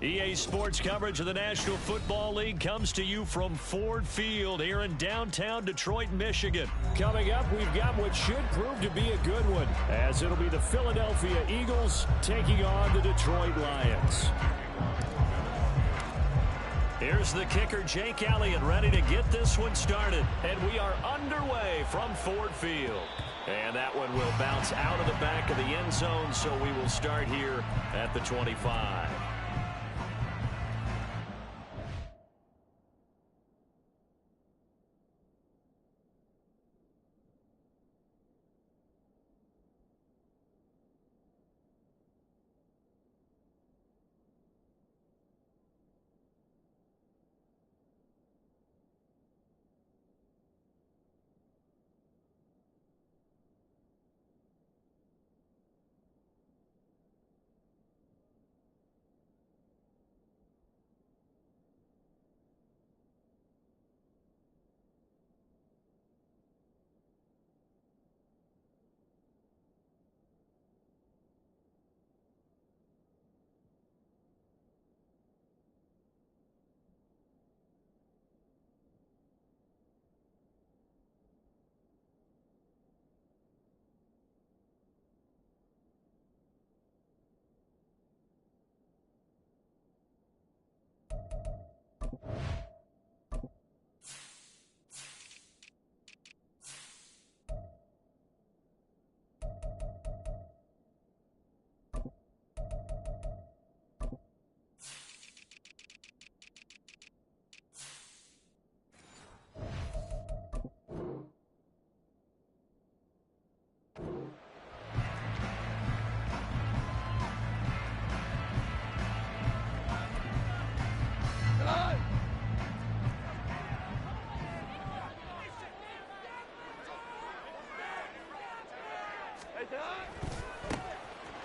EA Sports coverage of the National Football League comes to you from Ford Field here in downtown Detroit, Michigan. Coming up, we've got what should prove to be a good one, as it'll be the Philadelphia Eagles taking on the Detroit Lions. Here's the kicker, Jake Elliott, ready to get this one started. And we are underway from Ford Field. And that one will bounce out of the back of the end zone, so we will start here at the 25.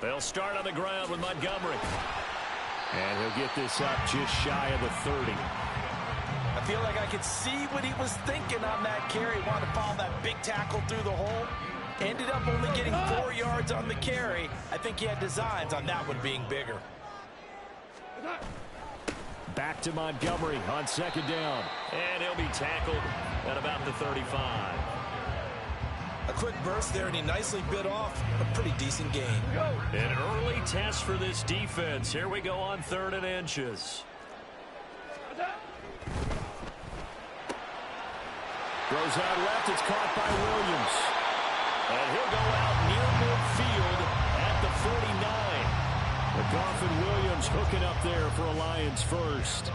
They'll start on the ground with Montgomery. And he'll get this up just shy of the 30. I feel like I could see what he was thinking on that carry. Wanted to follow that big tackle through the hole. Ended up only getting 4 yards on the carry. I think he had designs on that one being bigger. Back to Montgomery on second down. And he'll be tackled at about the 35. A quick burst there, and he nicely bit off a pretty decent gain. An early test for this defense. Here we go on 3rd and inches. Throws out left. It's caught by Williams. And he'll go out near midfield at the 49. The Goff and Williams hooking up there for a Lions first.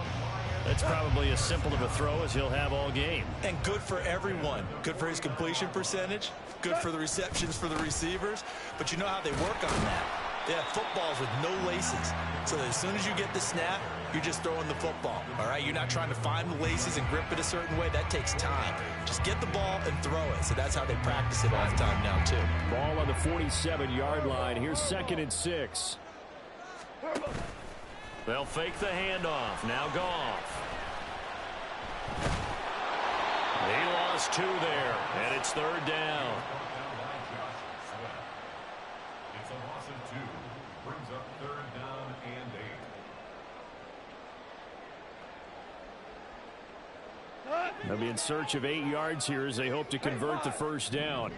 That's probably as simple of a throw as he'll have all game. And good for everyone. Good for his completion percentage. Good for the receptions for the receivers. But you know how they work on that. They have footballs with no laces. So that as soon as you get the snap, you're just throwing the football. All right? You're not trying to find the laces and grip it a certain way. That takes time. Just get the ball and throw it. So that's how they practice it all the time now, too. Ball on the 47-yard line. Here's 2nd and 6. They'll fake the handoff. Now Goff. He lost 2 there, and it's 3rd down. It's a loss of 2. Brings up 3rd down and 8. They'll be in search of 8 yards here as they hope to convert the first down.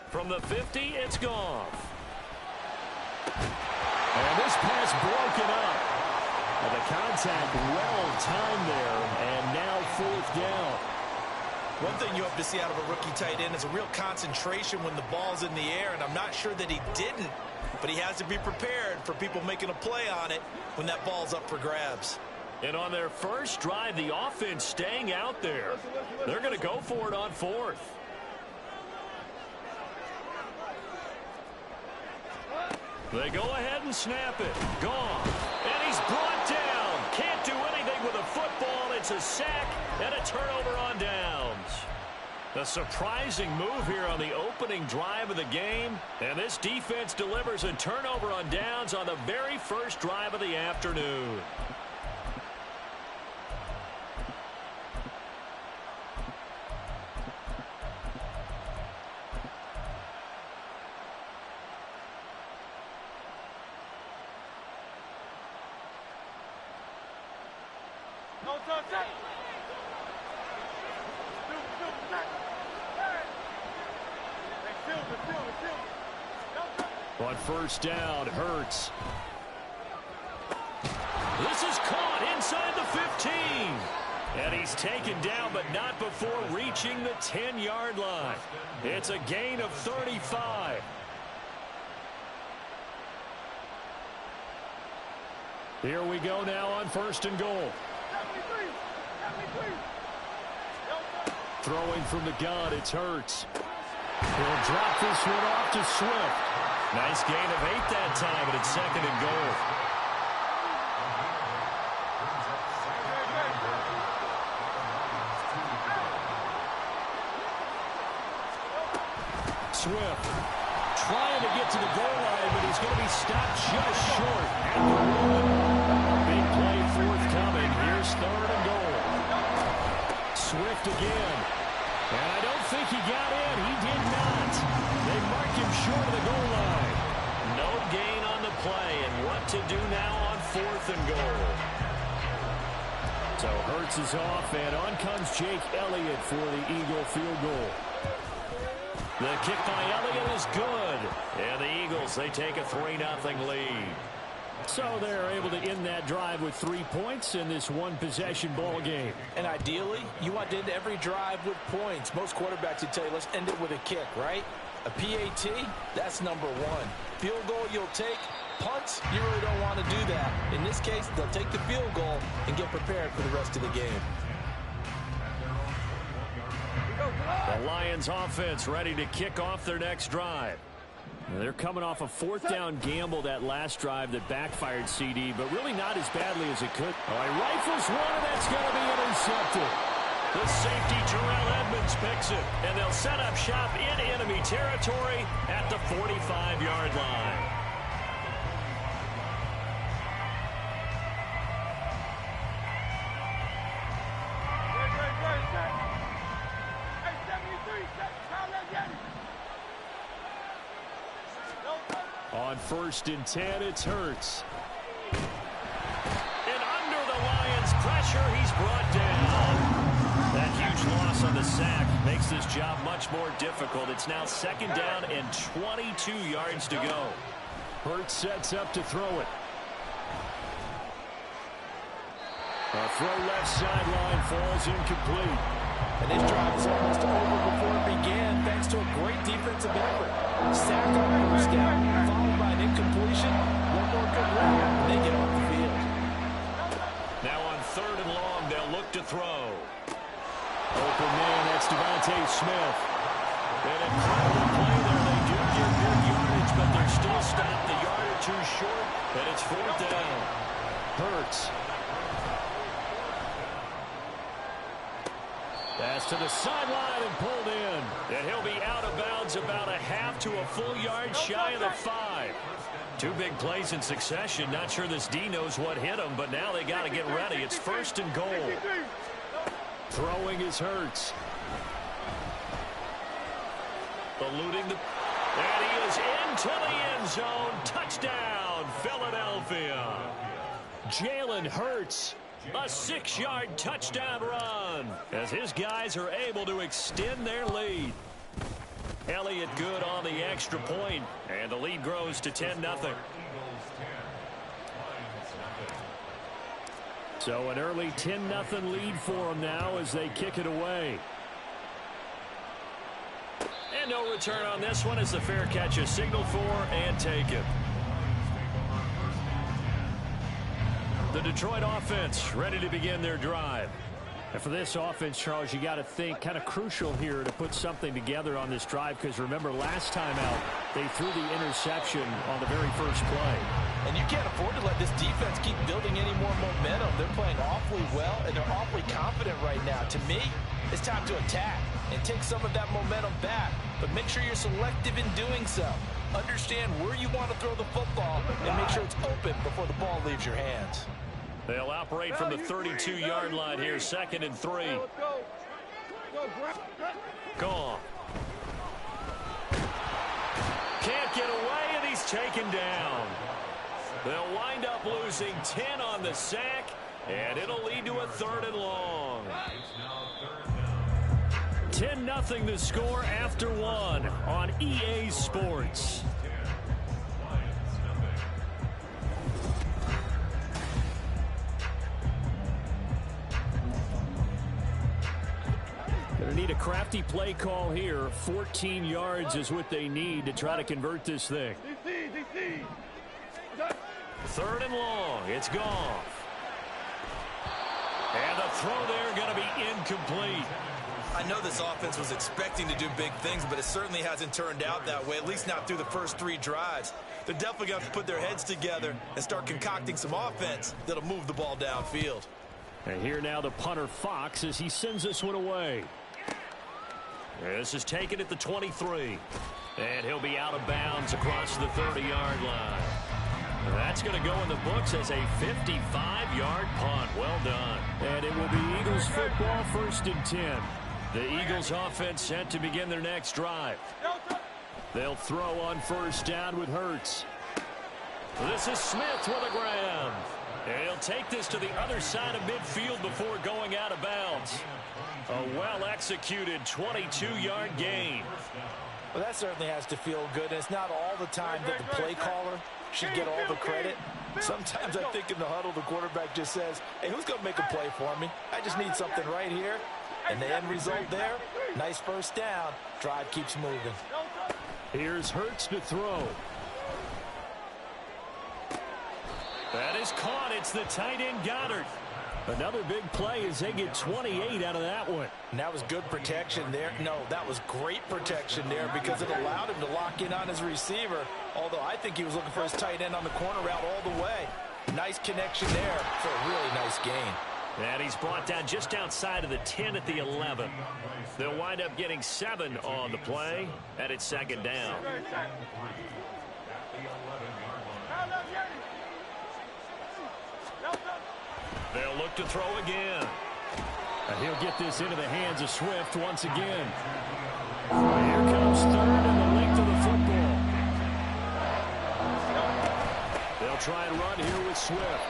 From the 50, it's Goff. And this pass broken up. And the contact well timed there, and now 4th down. One thing you hope to see out of a rookie tight end is a real concentration when the ball's in the air, and I'm not sure that he didn't, but he has to be prepared for people making a play on it when that ball's up for grabs. And on their first drive, the offense staying out there. They're going to go for it on 4th. They go ahead and snap it. Gone. And he's brought down. Can't do anything with a football. It's a sack and a turnover on downs. A surprising move here on the opening drive of the game. And this defense delivers a turnover on downs on the very first drive of the afternoon. On first down, Hurts. This is caught inside the 15. And he's taken down, but not before reaching the 10-yard line. It's a gain of 35. Here we go now on first and goal. Throwing from the gun, it's Hurts. He'll drop this one off to Swift. Nice gain of 8 that time, but it's second and goal. Swift trying to get to the goal line, but he's going to be stopped just short at the 1. Big play forthcoming. Here's third and goal. Swift again. And I don't think he got in. He did not. They marked him short of the goal line. No gain on the play, and what to do now on fourth and goal. So Hurts is off, and on comes Jake Elliott for the Eagle field goal. The kick by Elliott is good. And the Eagles, they take a 3-0 lead. So they're able to end that drive with 3 points in this one-possession ball game. And ideally, you want to end every drive with points. Most quarterbacks would tell you, let's end it with a kick, right? A PAT, that's number 1. Field goal you'll take. Punts, you really don't want to do that. In this case, they'll take the field goal and get prepared for the rest of the game. The Lions offense ready to kick off their next drive. They're coming off a fourth down gamble that last drive that backfired CD, but really not as badly as it could. Oh, he rifles one, and that's going to be intercepted. The safety, Terrell Edmonds, picks it, and they'll set up shop in enemy territory at the 45-yard line. On first and 10, it's Hurts. And under the Lions' pressure, he's brought down. That huge loss on the sack makes this job much more difficult. It's now second down and 22 yards to go. Hurts sets up to throw it. A throw left sideline falls incomplete. And this drive is almost over before it began, thanks to a great defensive effort. Sack on first down, followed by an incompletion. One more good run, and they get off the field. Now on third and long, they'll look to throw. Open man, that's Devontae Smith. An incredible play there. They do get good yardage, but they're still stopped a yard or two short, and it's fourth down. Hurts. Pass to the sideline and pulled in. And he'll be out of bounds about a half to a full yard shy of the 5. 2 big plays in succession. Not sure this D knows what hit him, but now they got to get ready. It's first and goal. Throwing is Hurts. Eluding the... And he is into the end zone. Touchdown, Philadelphia. Jalen Hurts. A 6-yard touchdown run as his guys are able to extend their lead. Elliott good on the extra point, and the lead grows to 10-0. So an early 10-0 lead for them now as they kick it away. And no return on this one as the fair catch is signaled for and taken. The Detroit offense ready to begin their drive. And for this offense, Charles, you got to think kind of crucial here to put something together on this drive, because remember last time out they threw the interception on the very first play. And you can't afford to let this defense keep building any more momentum. They're playing awfully well, and they're awfully confident right now. To me, it's time to attack and take some of that momentum back. But make sure you're selective in doing so. Understand where you want to throw the football and make sure it's open before the ball leaves your hands. They'll operate from the 32-yard line here, second and 3. Gone. Can't get away, and he's taken down. They'll wind up losing 10 on the sack, And it'll lead to a 3rd and long. It's now 3rd down. 10-0 the score after 1 on EA Sports. Going to need a crafty play call here. 14 yards is what they need to try to convert this thing. 3rd and long. It's Goff. And the throw there going to be incomplete. I know this offense was expecting to do big things, but it certainly hasn't turned out that way, at least not through the first 3 drives. They're definitely going to have to put their heads together and start concocting some offense that'll move the ball downfield. And here now the punter Fox as he sends this one away. This is taken at the 23. And he'll be out of bounds across the 30-yard line. That's going to go in the books as a 55-yard punt. Well done. And it will be Eagles football, 1st and 10. The Eagles offense set to begin their next drive. They'll throw on 1st down with Hurts. This is Smith with a grab. And he'll take this to the other side of midfield before going out of bounds. A well-executed 22-yard gain. Well, that certainly has to feel good. And it's not all the time that the play caller should get all the credit. Sometimes I think in the huddle, the quarterback just says, hey, who's going to make a play for me? I just need something right here. And the end result there, nice 1st down. Drive keeps moving. Here's Hurts to throw. That is caught. It's the tight end Goddard. Another big play as they get 28 out of that one. And that was good protection there. No, that was great protection there because it allowed him to lock in on his receiver. Although I think he was looking for his tight end on the corner route all the way. Nice connection there for a really nice gain. And he's brought down just outside of the 10 at the 11. They'll wind up getting 7 on the play, and it's 2nd down. They'll look to throw again. And he'll get this into the hands of Swift once again. Here comes 3rd and the length of the football. They'll try and run here with Swift.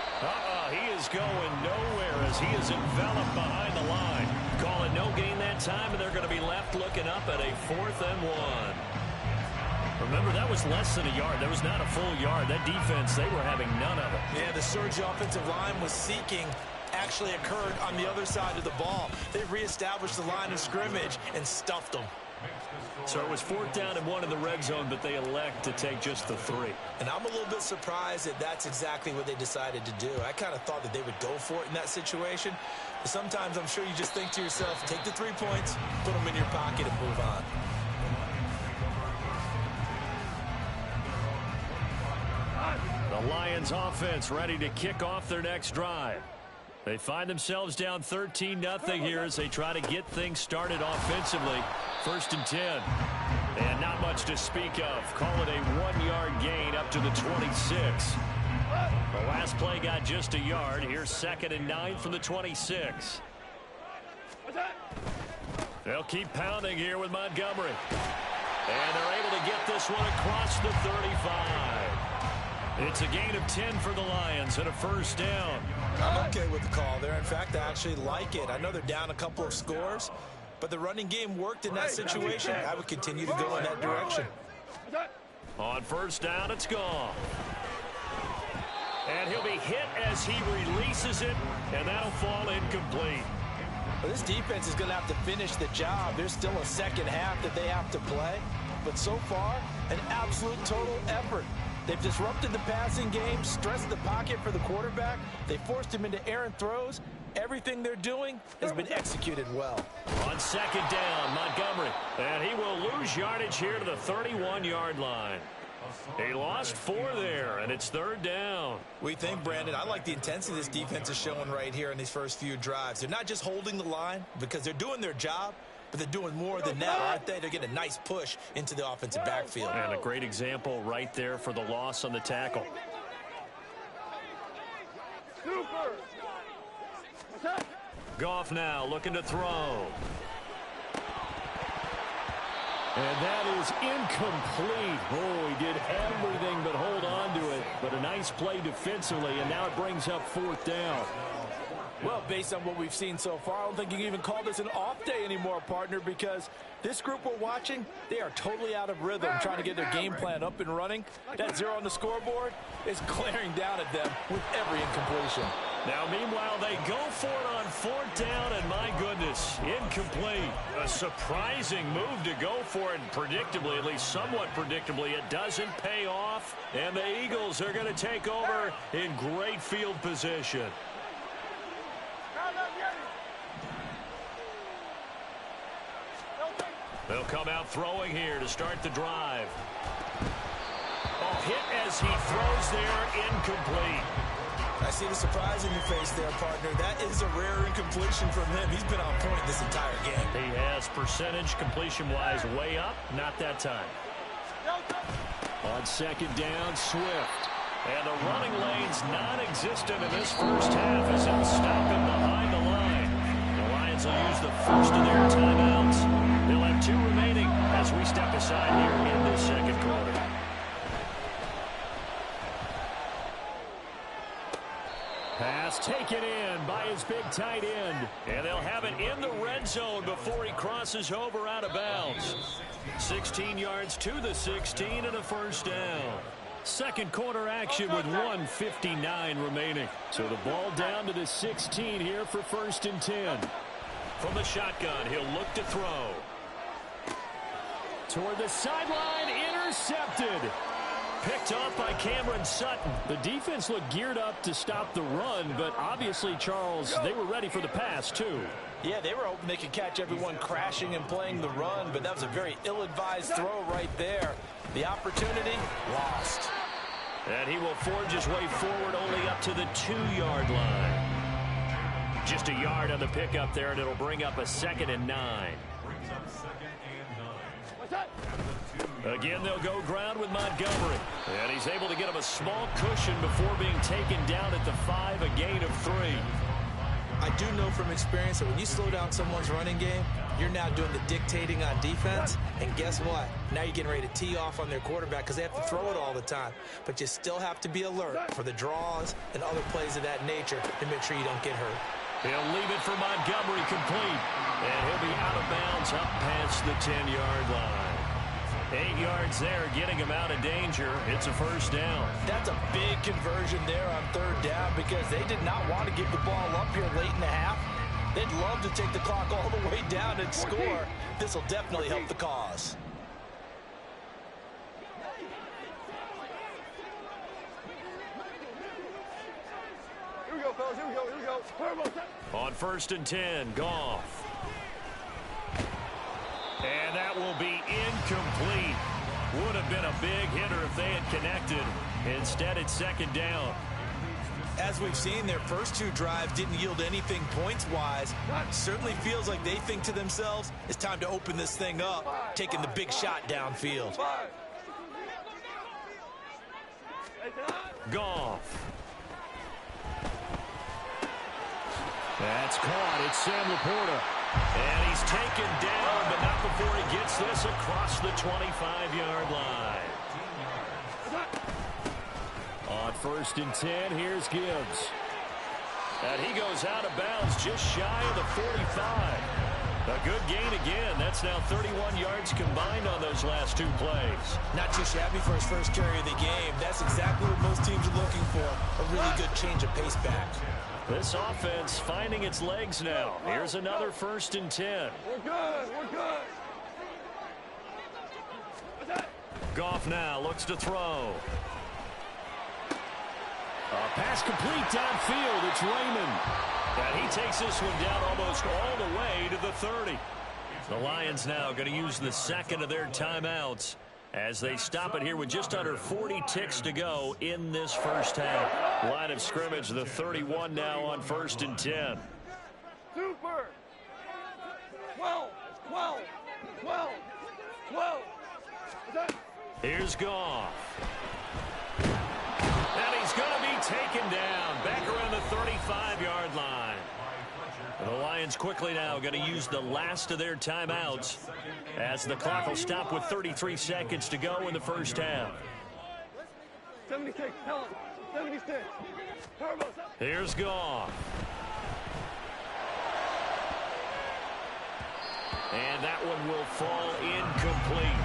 He is going nowhere as he is enveloped behind the line. Call it no gain that time, and they're going to be left looking up at a 4th and 1. Remember, that was less than a yard. That was not a full yard. That defense, they were having none of it. Yeah, the surge offensive line was seeking actually occurred on the other side of the ball. They reestablished the line of scrimmage and stuffed them. So it was 4th down and 1 in the red zone, but they elect to take just the 3. And I'm a little bit surprised that that's exactly what they decided to do. I kind of thought that they would go for it in that situation. But sometimes I'm sure you just think to yourself, take the 3 points, put them in your pocket, and move on. The Lions offense ready to kick off their next drive. They find themselves down 13-0 here as they try to get things started offensively. 1st and 10. And not much to speak of. Call it a 1-yard gain up to the 26. The last play got just a yard. Here's 2nd and 9 from the 26. They'll keep pounding here with Montgomery. And they're able to get this one across the 35. It's a gain of 10 for the Lions and a 1st down. I'm okay with the call there. In fact, I actually like it. I know they're down a couple of scores, but the running game worked in that situation. I would continue to go in that direction. On 1st down, it's gone. And he'll be hit as he releases it, and that'll fall incomplete. Well, this defense is going to have to finish the job. There's still a 2nd half that they have to play. But so far, an absolute total effort. They've disrupted the passing game, stressed the pocket for the quarterback. They forced him into errant throws. Everything they're doing has been executed well. On 2nd down, Montgomery. And he will lose yardage here to the 31-yard line. He lost 4 there, and it's 3rd down. We think, Brandon, I like the intensity this defense is showing right here in these first few drives. They're not just holding the line because they're doing their job, but they're doing more than that, aren't they? They're getting a nice push into the offensive backfield. And a great example right there for the loss on the tackle. Goff now looking to throw. And that is incomplete. Oh, he did everything but hold on to it. But a nice play defensively, and now it brings up 4th down. Well, based on what we've seen so far, I don't think you can even call this an off day anymore, partner, because this group we're watching, they are totally out of rhythm, trying to get their game plan up and running. That 0 on the scoreboard is glaring down at them with every incompletion. Now, meanwhile, they go for it on 4th down, and my goodness, incomplete. A surprising move to go for it, and predictably, at least somewhat predictably, it doesn't pay off, and the Eagles are going to take over in great field position. They'll come out throwing here to start the drive. Oh, hit as he throws there, incomplete. I see the surprise in your face there, partner. That is a rare incompletion from him. He's been on point this entire game. He has percentage completion-wise way up, not that time. On 2nd down, Swift. And the running lane's non-existent in this first half as he'll stop him behind the line. The Lions will use the first of their timeouts. They'll have 2 remaining as we step aside here in this 2nd quarter. Pass taken in by his big tight end. And they'll have it in the red zone before he crosses over out of bounds. 16 yards to the 16 and a first down. 2nd quarter action with 1:59 remaining. So the ball down to the 16 here for 1st and 10. From the shotgun, he'll look to throw. Toward the sideline, intercepted. Picked off by Cameron Sutton. The defense looked geared up to stop the run, but obviously, Charles, they were ready for the pass, too. Yeah, they were hoping they could catch everyone crashing and playing the run, but that was a very ill-advised throw right there. The opportunity lost. And he will forge his way forward only up to the 2-yard line. Just a yard on the pickup there, and it'll bring up a 2nd and 9. Again, they'll go ground with Montgomery. And he's able to get him a small cushion before being taken down at the 5, a gain of 3. I do know from experience that when you slow down someone's running game, you're now doing the dictating on defense. And guess what? Now you're getting ready to tee off on their quarterback because they have to throw it all the time. But you still have to be alert for the draws and other plays of that nature to make sure you don't get hurt. He'll leave it for Montgomery complete. And he'll be out of bounds up past the 10-yard line. 8 yards there, getting him out of danger. It's a first down. That's a big conversion there on 3rd down because they did not want to give the ball up here late in the half. They'd love to take the clock all the way down and score. This will definitely help the cause. Here we go, fellas. Here we go. Here we go. On 1st and 10, Goff. And that will be incomplete. Would have been a big hitter if they had connected. Instead, it's 2nd down. As we've seen, their first 2 drives didn't yield anything points-wise. Certainly feels like they think to themselves, it's time to open this thing up, taking the big shot downfield. Goff. That's caught. It's Sam Laporta. And he's taken down, but not before he gets this across the 25-yard line. On 1st and 10, here's Gibbs. And he goes out of bounds just shy of the 45. A good gain again. That's now 31 yards combined on those last 2 plays. Not too shabby for his first carry of the game. That's exactly what most teams are looking for. A really good change of pace back. This offense finding its legs now. Here's another 1st and 10. We're good. We're good. Goff now looks to throw. A pass complete downfield. It's Raymond. And he takes this one down almost all the way to the 30. The Lions now going to use the 2nd of their timeouts as they stop it here with just under 40 ticks to go in this first half. Line of scrimmage, the 31 now on 1st and 10. Super. 12. 12. 12. 12. Here's Goff. And he's going to be taken down back around the 35-yard line. The Lions quickly now going to use the last of their timeouts as the clock will stop with 33 seconds to go in the first half. 76, tell him. 76. Turbo. Here's Goff. And that one will fall incomplete.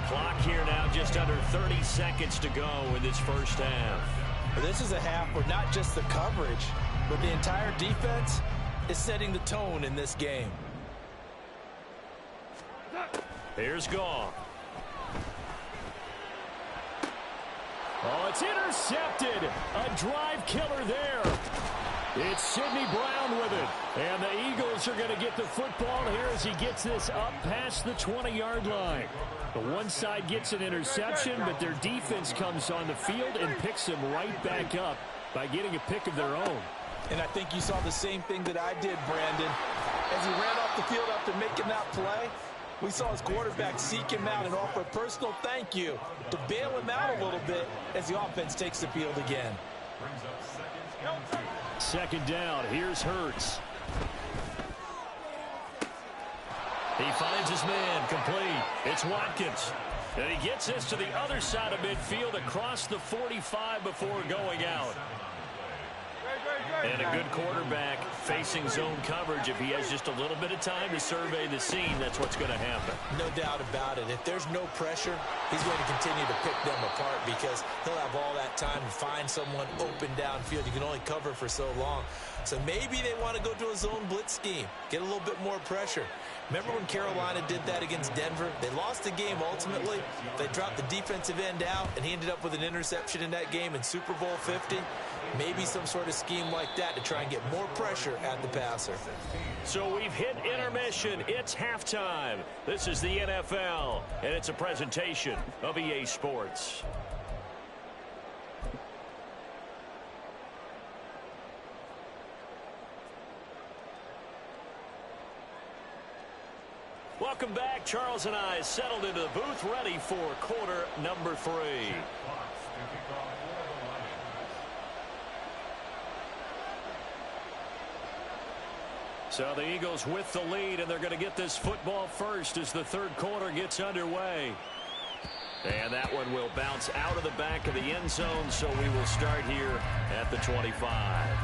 Clock here now just under 30 seconds to go in this first half. Well, this is a half where not just the coverage, but the entire defense is setting the tone in this game. Here's Goff. Oh, it's intercepted. A drive killer there. It's Sidney Brown with it. And the Eagles are going to get the football here as he gets this up past the 20-yard line. The one side gets an interception, but their defense comes on the field and picks them right back up by getting a pick of their own. And I think you saw the same thing that I did, Brandon. As he ran off the field after making that play, we saw his quarterback seek him out and offer a personal thank you to bail him out a little bit as the offense takes the field again. Second down. Here's Hurts. He finds his man complete. It's Watkins. And he gets this to the other side of midfield across the 45 before going out. And a good quarterback facing zone coverage. If he has just a little bit of time to survey the scene, that's what's going to happen. No doubt about it. If there's no pressure, he's going to continue to pick them apart because he'll have all that time to find someone open downfield. You can only cover for so long. So maybe they want to go to a zone blitz scheme, get a little bit more pressure. Remember when Carolina did that against Denver? They lost the game ultimately. They dropped the defensive end out, and he ended up with an interception in that game in Super Bowl 50. Maybe some sort of scheme like that to try and get more pressure at the passer. So we've hit intermission. It's halftime. This is the NFL, and it's a presentation of EA Sports. Welcome back. Charles and I settled into the booth, ready for quarter number 3. So the Eagles with the lead, and they're going to get this football first as the third quarter gets underway. And that one will bounce out of the back of the end zone, so we will start here at the 25.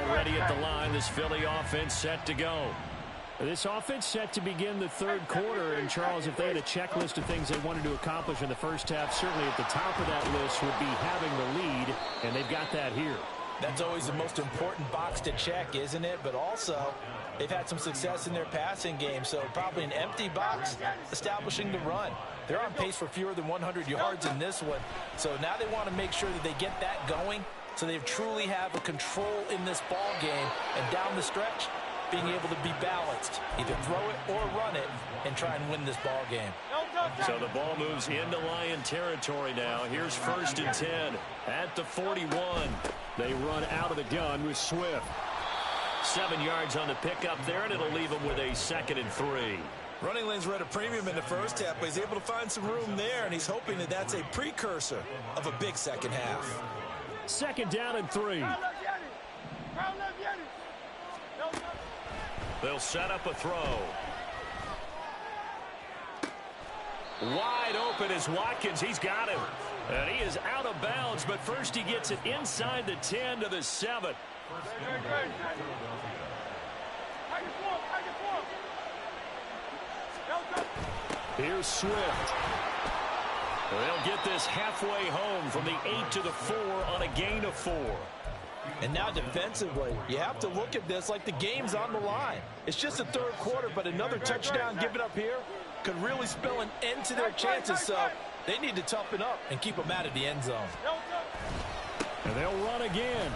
Already at the line, this Philly offense set to go. This offense set to begin the third quarter, and Charles, if they had a checklist of things they wanted to accomplish in the first half, certainly at the top of that list would be having the lead, and they've got that here. That's always the most important box to check, isn't it? But also, they've had some success in their passing game, so probably an empty box establishing the run. They're on pace for fewer than 100 yards in this one, so now they want to make sure that they get that going so they truly have a control in this ball game, and down the stretch, being able to be balanced, either throw it or run it, and try and win this ball game. So the ball moves into Lion territory now. Here's 1st and 10 at the 41. They run out of the gun with Swift. 7 yards on the pickup there, and it'll leave them with a 2nd and 3. Running lanes were at a premium in the first half, but he's able to find some room there, and he's hoping that that's a precursor of a big second half. 2nd down and 3. They'll set up a throw. Wide open is Watkins. He's got him. And he is out of bounds, but first he gets it inside the 10 to the 7. Here's Swift. They'll get this halfway home from the 8 to the 4 on a gain of 4. And now defensively, you have to look at this like the game's on the line. It's just the third quarter, but another touchdown given up here could really spell an end to their chances, so they need to toughen up and keep them out of the end zone. And they'll run again.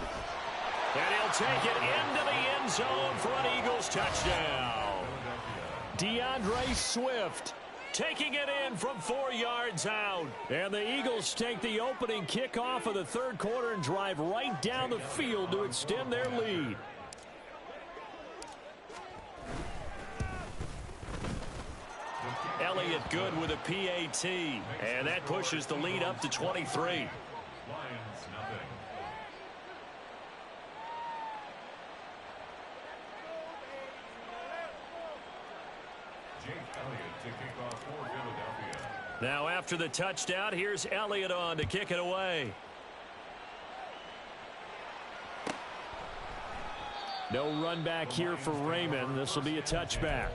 And he'll take it into the end zone for an Eagles touchdown. DeAndre Swift taking it in from 4 yards out. And the Eagles take the opening kickoff of the third quarter and drive right down the field to extend their lead. Elliott good with a PAT. And that pushes the lead up to 23. Now after the touchdown, here's Elliott on to kick it away. No run back here for Raymond. This will be a touchback.